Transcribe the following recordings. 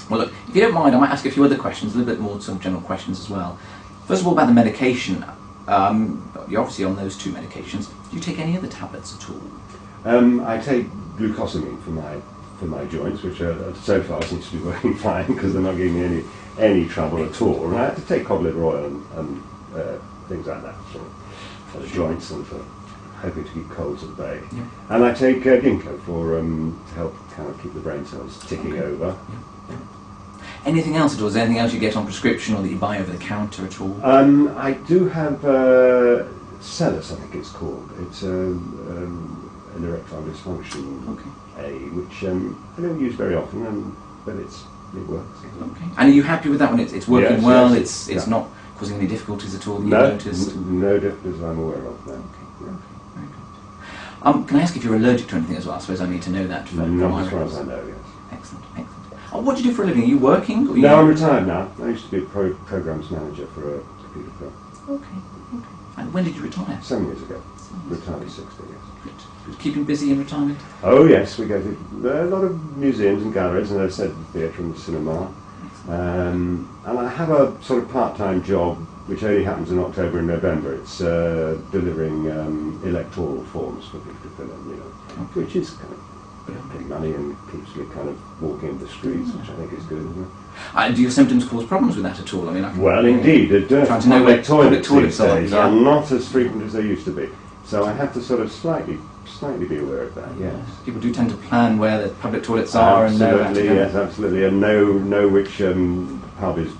Well, look, if you don't mind, I might ask a few other questions, a little bit more sort of general questions as well. First of all, about the medication. You're obviously on those 2 medications. Do you take any other tablets at all? I take glucosamine for my joints, which so far seems to be working fine because they're not giving me any trouble at all. And I have to take cod liver oil and things like that for the joints and for hoping to keep colds at bay. Yeah. And I take ginkgo to help kind of keep the brain cells ticking over. Yeah. Anything else at all? Is there anything else you get on prescription or that you buy over the counter at all? I do have Cellus, I think it's called. It's an erectile dysfunction aid, which I don't use very often, but it works. Okay. And are you happy with that one? It's working well? Yes, it's not causing any difficulties at all that no, you noticed? No difficulties I'm aware of, no. Okay. Very good. Can I ask if you're allergic to anything as well? I suppose I need to know that. Not as far as I know, yes. Excellent. What do you do for a living? Are you working? Or No, I'm retired now. I used to be a programs manager for a computer firm. Okay. And when did you retire? 7 years ago. Retired at 60, yes. Good. Keeping busy in retirement? Oh yes, we go to a lot of museums and galleries, and as I said, the theatre and the cinema. And I have a sort of part-time job which only happens in October and November. It's delivering electoral forms for people to fill in, which is kind of big money and keeps me kind of walking the streets, which I think is good, isn't it? Do your symptoms cause problems with that at all? I mean, well, indeed, trying to know where toilets these are. days are not as frequent as they used to be. So I have to sort of slightly be aware of that. Yes. People do tend to plan where the public toilets are and know where to go. Yes, absolutely, and know which pub is,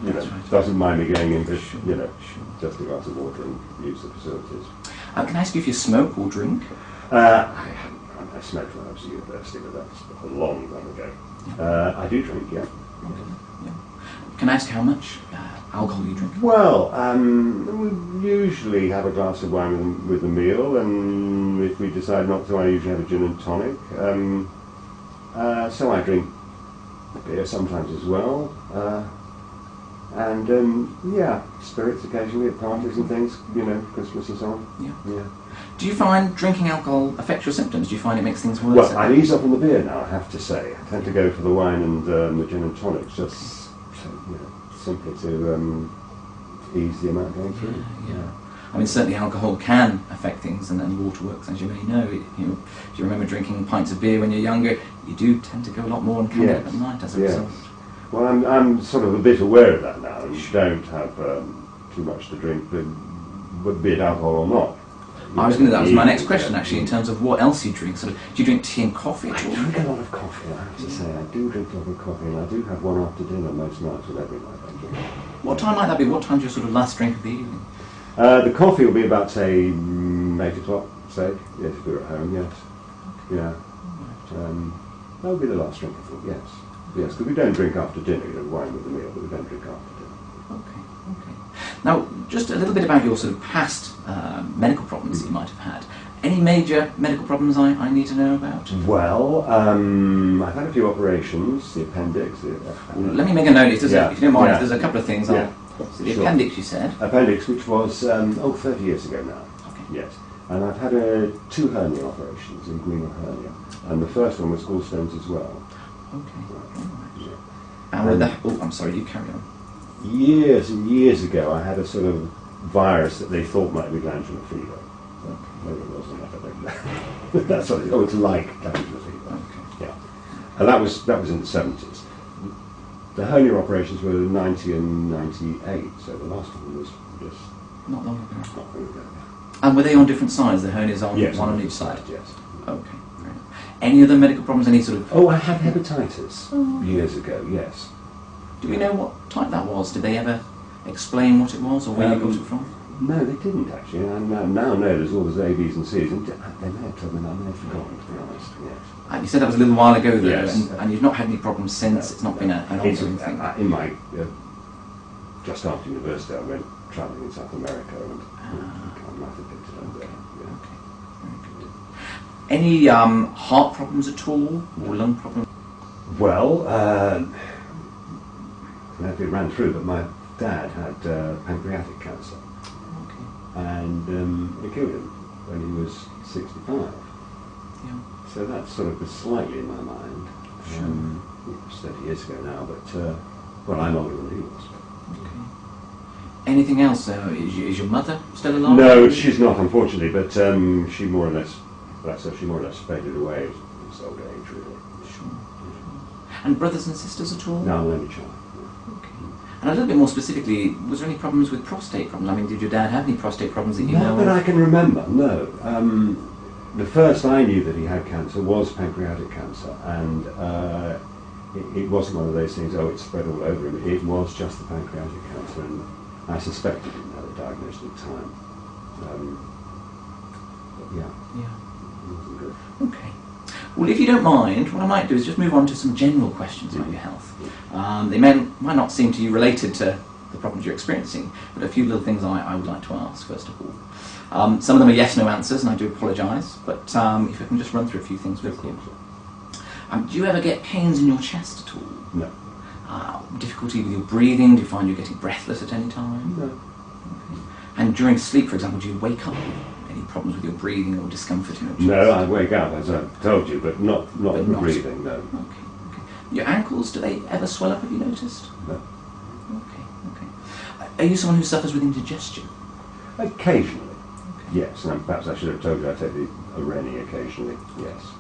Right. doesn't mind me going in to, just a glass of water and use the facilities. Can I ask you if you smoke or drink? I smoked when I was at university, but that's a long time ago. I do drink, yeah. Can I ask how much alcohol you drink? Well, we usually have a glass of wine with the meal, and if we decide not to, I usually have a gin and tonic. So I drink beer sometimes as well. Spirits occasionally at parties and things, Christmas and so on. Yeah. Do you find drinking alcohol affects your symptoms? Do you find it makes things worse? Well, I ease up on the beer now, I have to say. I tend to go for the wine and the gin and tonics, just simply to ease the amount going through. Yeah. I mean, certainly alcohol can affect things, and then water works, as you may know. If you remember drinking pints of beer when you're younger, you do tend to go a lot more and can get up at night as a result. Well, I'm sort of a bit aware of that now, and don't have too much to drink, but be it alcohol or not. That was my next question, actually, in terms of what else you drink. Sort of, do you drink tea and coffee at all? I drink a lot of coffee, I have to say. I do drink a lot of coffee, and I do have one after dinner most nights, and every night I drink. What time might that be? What time's your sort of last drink of the evening? The coffee will be about, say, 8 o'clock, say. Yes, if we're at home, yes. Yeah. That would be the last drink, I think, yes. Yes, because we don't drink after dinner, wine with the meal, but we don't drink after dinner. Okay. Now, just a little bit about your sort of past medical problems that you might have had. Any major medical problems I need to know about? Well, I've had a few operations, the appendix. Let me make a note, if you don't mind, there's a couple of things. The appendix, you said? Appendix, which was, 30 years ago now. Okay. Yes. And I've had 2 hernia operations, inguinal hernia. And the first one was gallstones as well. Okay. And with that, I'm sorry, you carry on. Years and years ago, I had a sort of virus that they thought might be glandular fever. Maybe it wasn't, I don't know. That's what it's like, glandular fever. Okay. Yeah. And that was in the 70s. The hernia operations were 90 and 98, so the last one was just... Not long ago. Not long ago. And were they on different sides? The hernias on one on each side? Yes. Okay. Any other medical problems? Any sort of... I had hepatitis years ago, yes. Do we know what type that was? Did they ever explain what it was or where you got it from? No, they didn't actually. I now know there's all those A, B's and C's, and they may have told me, I may have forgotten, to be honest. Yes. You said that was a little while ago, though, yes. and you've not had any problems since. No, it's not been an ongoing thing. In my just after university, I went travelling in South America, and I might have picked it up there. Yeah. Okay, very good. Any heart problems at all, or lung problems? Well, I don't know if it ran through, but my dad had pancreatic cancer. And it killed him when he was 65. Yeah. So that sort of was slightly in my mind. Sure. It's 30 years ago now, but well, I'm older than he was. Okay. Anything else? Is your mother still alive? No, she's not, unfortunately, but she more or less, she more or less faded away in his old age, really. Sure. And brothers and sisters at all? No, I'm only child. Okay. And a little bit more specifically, was there any problems with prostate problems? I mean, did your dad have any prostate problems that you know Not of? that I can remember, no. The first I knew that he had cancer was pancreatic cancer, and it wasn't one of those things, oh, it spread all over him. It was just the pancreatic cancer, and I suspect he didn't have it diagnosed at the time. But yeah, Yeah. it wasn't good. Okay. Well, if you don't mind, what I might do is just move on to some general questions about your health. They might not seem to you related to the problems you're experiencing, but a few little things I would like to ask, first of all. Some of them are yes-no answers, and I do apologise, but if I can just run through a few things with you. Do you ever get pains in your chest at all? No. Difficulty with your breathing? Do you find you're getting breathless at any time? No. Okay. And during sleep, for example, do you wake up with any problems with your breathing or discomfort in your chest? No, I wake up, as I've told you, but not But not. breathing, no. Okay. Your ankles, do they ever swell up, have you noticed? No. Okay. Are you someone who suffers with indigestion? Occasionally, Okay. yes, and perhaps I should have told you I take the Areni occasionally, yes.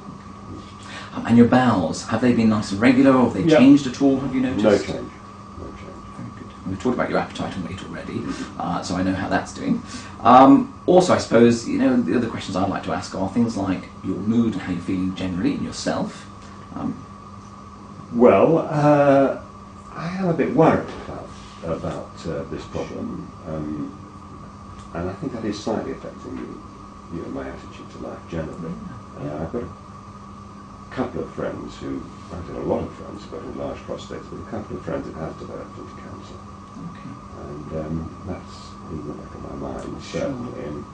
And your bowels, have they been nice and regular, or have they Yeah. changed at all, have you noticed? No change. Very good. We've talked about your appetite and weight already, so I know how that's doing. Also, I suppose, the other questions I'd like to ask are things like your mood and how you're feeling generally in yourself. Well, I am a bit worried about this problem, and I think that is slightly affecting my attitude to life generally. I've got a couple of friends I've got a lot of friends who've got enlarged prostates, but a couple of friends who have developed into cancer. Okay. And that's in the back of my mind, Sure. certainly. And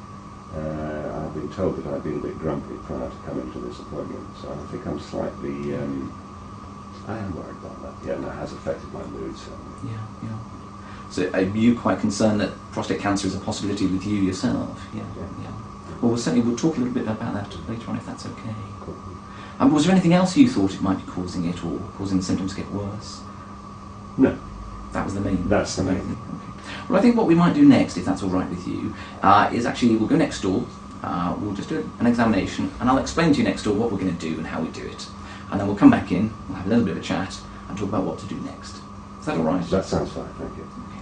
I've been told that I've been a bit grumpy prior to coming to this appointment, so I think I'm slightly, I am worried about that. Yeah, and that has affected my mood, certainly. Yeah. So are you quite concerned that prostate cancer is a possibility with you yourself? Yeah. Well, we'll talk a little bit about that later on, if that's okay. Cool. Was there anything else you thought it might be causing it, or causing the symptoms to get worse? No, That was the main. that's the main Okay. thing. Well, I think what we might do next, if that's all right with you, is actually we'll go next door. We'll just do an examination, and I'll explain to you next door what we're going to do and how we do it, and then we'll come back in. We'll have a little bit of a chat and talk about what to do next. Is that all right? That sounds fine, thank you. Okay.